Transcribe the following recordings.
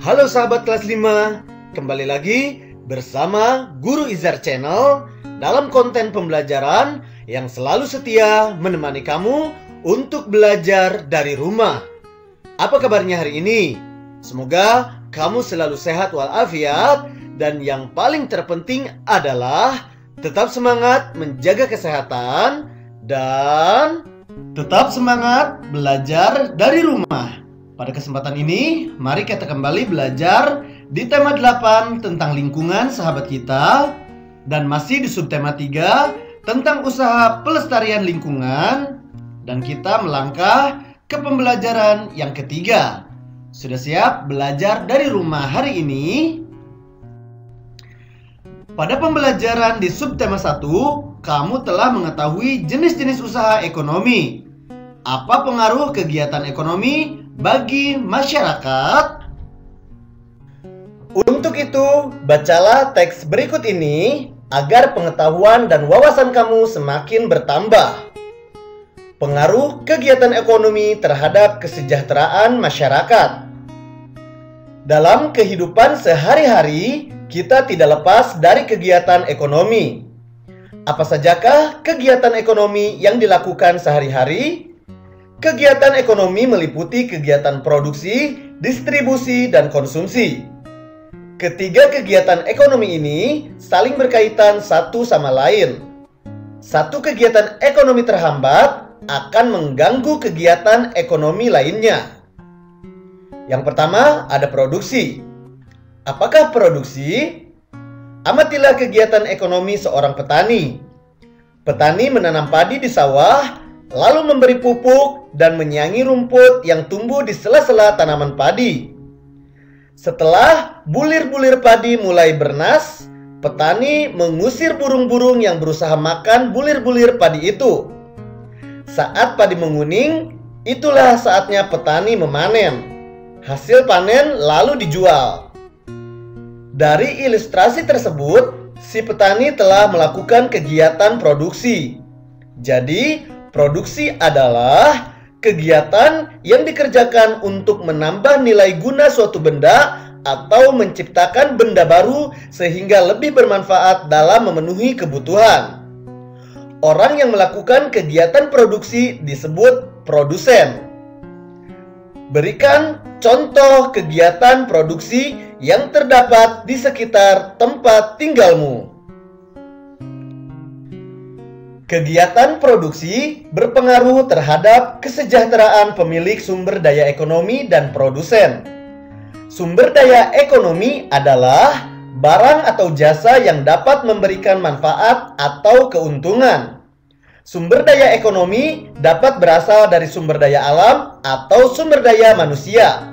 Halo sahabat kelas 5, kembali lagi bersama Guru Izar Channel dalam konten pembelajaran yang selalu setia menemani kamu untuk belajar dari rumah. Apa kabarnya hari ini? Semoga kamu selalu sehat walafiat dan yang paling terpenting adalah tetap semangat menjaga kesehatan dan tetap semangat belajar dari rumah. Pada kesempatan ini, mari kita kembali belajar di tema 8 tentang lingkungan sahabat kita dan masih di subtema 3 tentang usaha pelestarian lingkungan, dan kita melangkah ke pembelajaran yang ketiga. Sudah siap belajar dari rumah hari ini? Pada pembelajaran di subtema 1, kamu telah mengetahui jenis-jenis usaha ekonomi. Apa pengaruh kegiatan ekonomi bagi masyarakat? Untuk itu, bacalah teks berikut ini agar pengetahuan dan wawasan kamu semakin bertambah. Pengaruh kegiatan ekonomi terhadap kesejahteraan masyarakat. Dalam kehidupan sehari-hari, kita tidak lepas dari kegiatan ekonomi. Apa sajakah kegiatan ekonomi yang dilakukan sehari-hari? Kegiatan ekonomi meliputi kegiatan produksi, distribusi, dan konsumsi. Ketiga kegiatan ekonomi ini saling berkaitan satu sama lain. Satu kegiatan ekonomi terhambat akan mengganggu kegiatan ekonomi lainnya. Yang pertama ada produksi. Apakah produksi? Amatilah kegiatan ekonomi seorang petani. Petani menanam padi di sawah, lalu memberi pupuk dan menyiangi rumput yang tumbuh di sela-sela tanaman padi. Setelah bulir-bulir padi mulai bernas, petani mengusir burung-burung yang berusaha makan bulir-bulir padi itu. Saat padi menguning, itulah saatnya petani memanen. Hasil panen lalu dijual. Dari ilustrasi tersebut, si petani telah melakukan kegiatan produksi. Jadi, produksi adalah kegiatan yang dikerjakan untuk menambah nilai guna suatu benda atau menciptakan benda baru sehingga lebih bermanfaat dalam memenuhi kebutuhan. Orang yang melakukan kegiatan produksi disebut produsen. Berikan contoh kegiatan produksi yang terdapat di sekitar tempat tinggalmu. Kegiatan produksi berpengaruh terhadap kesejahteraan pemilik sumber daya ekonomi dan produsen. Sumber daya ekonomi adalah barang atau jasa yang dapat memberikan manfaat atau keuntungan. Sumber daya ekonomi dapat berasal dari sumber daya alam atau sumber daya manusia.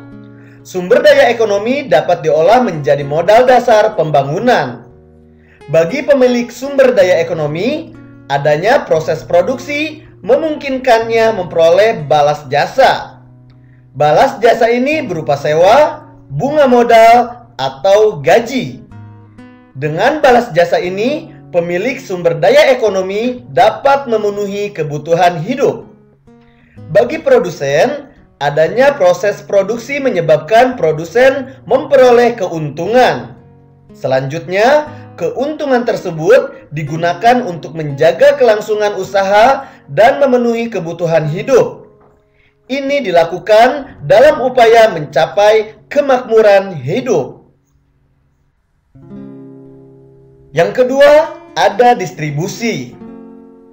Sumber daya ekonomi dapat diolah menjadi modal dasar pembangunan. Bagi pemilik sumber daya ekonomi, adanya proses produksi memungkinkannya memperoleh balas jasa. Balas jasa ini berupa sewa, bunga modal, atau gaji. Dengan balas jasa ini, pemilik sumber daya ekonomi dapat memenuhi kebutuhan hidup. Bagi produsen, adanya proses produksi menyebabkan produsen memperoleh keuntungan. Selanjutnya, keuntungan tersebut digunakan untuk menjaga kelangsungan usaha dan memenuhi kebutuhan hidup. Ini dilakukan dalam upaya mencapai kemakmuran hidup. Yang kedua, ada distribusi.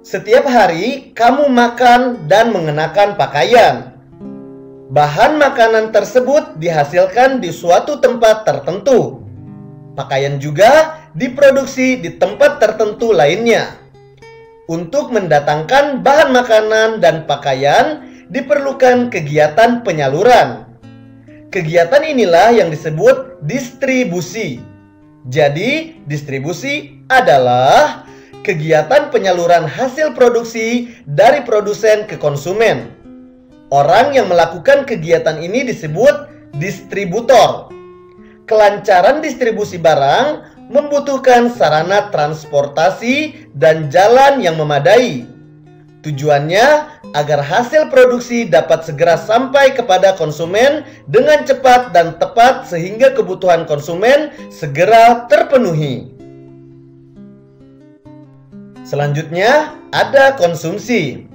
Setiap hari kamu makan dan mengenakan pakaian. Bahan makanan tersebut dihasilkan di suatu tempat tertentu. Pakaian juga diproduksi di tempat tertentu lainnya. Untuk mendatangkan bahan makanan dan pakaian diperlukan kegiatan penyaluran. Kegiatan inilah yang disebut distribusi. Jadi, distribusi adalah kegiatan penyaluran hasil produksi dari produsen ke konsumen. Orang yang melakukan kegiatan ini disebut distributor. Kelancaran distribusi barang membutuhkan sarana transportasi dan jalan yang memadai. Tujuannya agar hasil produksi dapat segera sampai kepada konsumen dengan cepat dan tepat sehingga kebutuhan konsumen segera terpenuhi. Selanjutnya ada konsumsi.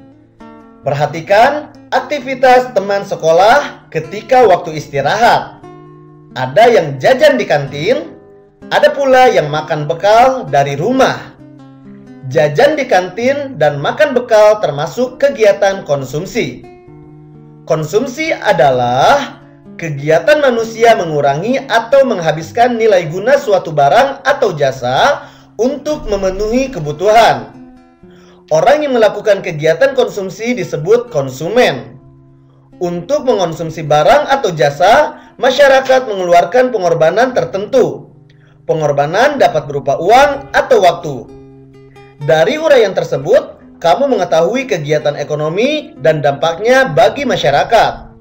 Perhatikan aktivitas teman sekolah ketika waktu istirahat. Ada yang jajan di kantin, ada pula yang makan bekal dari rumah. Jajan di kantin dan makan bekal termasuk kegiatan konsumsi. Konsumsi adalah kegiatan manusia mengurangi atau menghabiskan nilai guna suatu barang atau jasa untuk memenuhi kebutuhan. Orang yang melakukan kegiatan konsumsi disebut konsumen. Untuk mengonsumsi barang atau jasa, masyarakat mengeluarkan pengorbanan tertentu. Pengorbanan dapat berupa uang atau waktu. Dari uraian tersebut, kamu mengetahui kegiatan ekonomi dan dampaknya bagi masyarakat.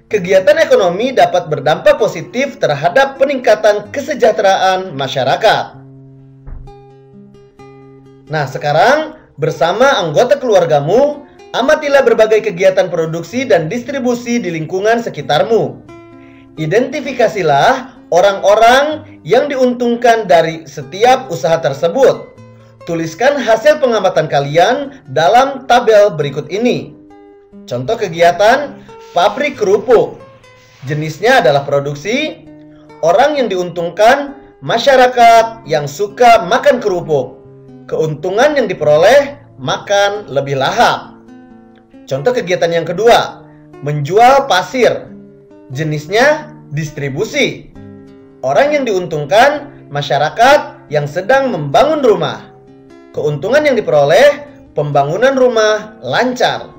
Kegiatan ekonomi dapat berdampak positif terhadap peningkatan kesejahteraan masyarakat. Nah, sekarang bersama anggota keluargamu, amatilah berbagai kegiatan produksi dan distribusi di lingkungan sekitarmu. Identifikasilah orang-orang yang diuntungkan dari setiap usaha tersebut. Tuliskan hasil pengamatan kalian dalam tabel berikut ini. Contoh kegiatan pabrik kerupuk. Jenisnya adalah produksi. Orang yang diuntungkan masyarakat yang suka makan kerupuk. Keuntungan yang diperoleh makan lebih lahap. Contoh kegiatan yang kedua, menjual pasir. Jenisnya distribusi. Orang yang diuntungkan masyarakat yang sedang membangun rumah. Keuntungan yang diperoleh, pembangunan rumah lancar.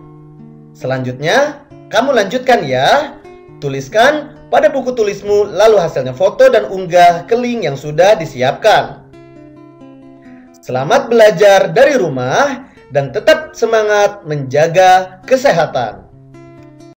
Selanjutnya, kamu lanjutkan ya. Tuliskan pada buku tulismu, lalu hasilnya foto dan unggah ke link yang sudah disiapkan. Selamat belajar dari rumah dan tetap semangat menjaga kesehatan.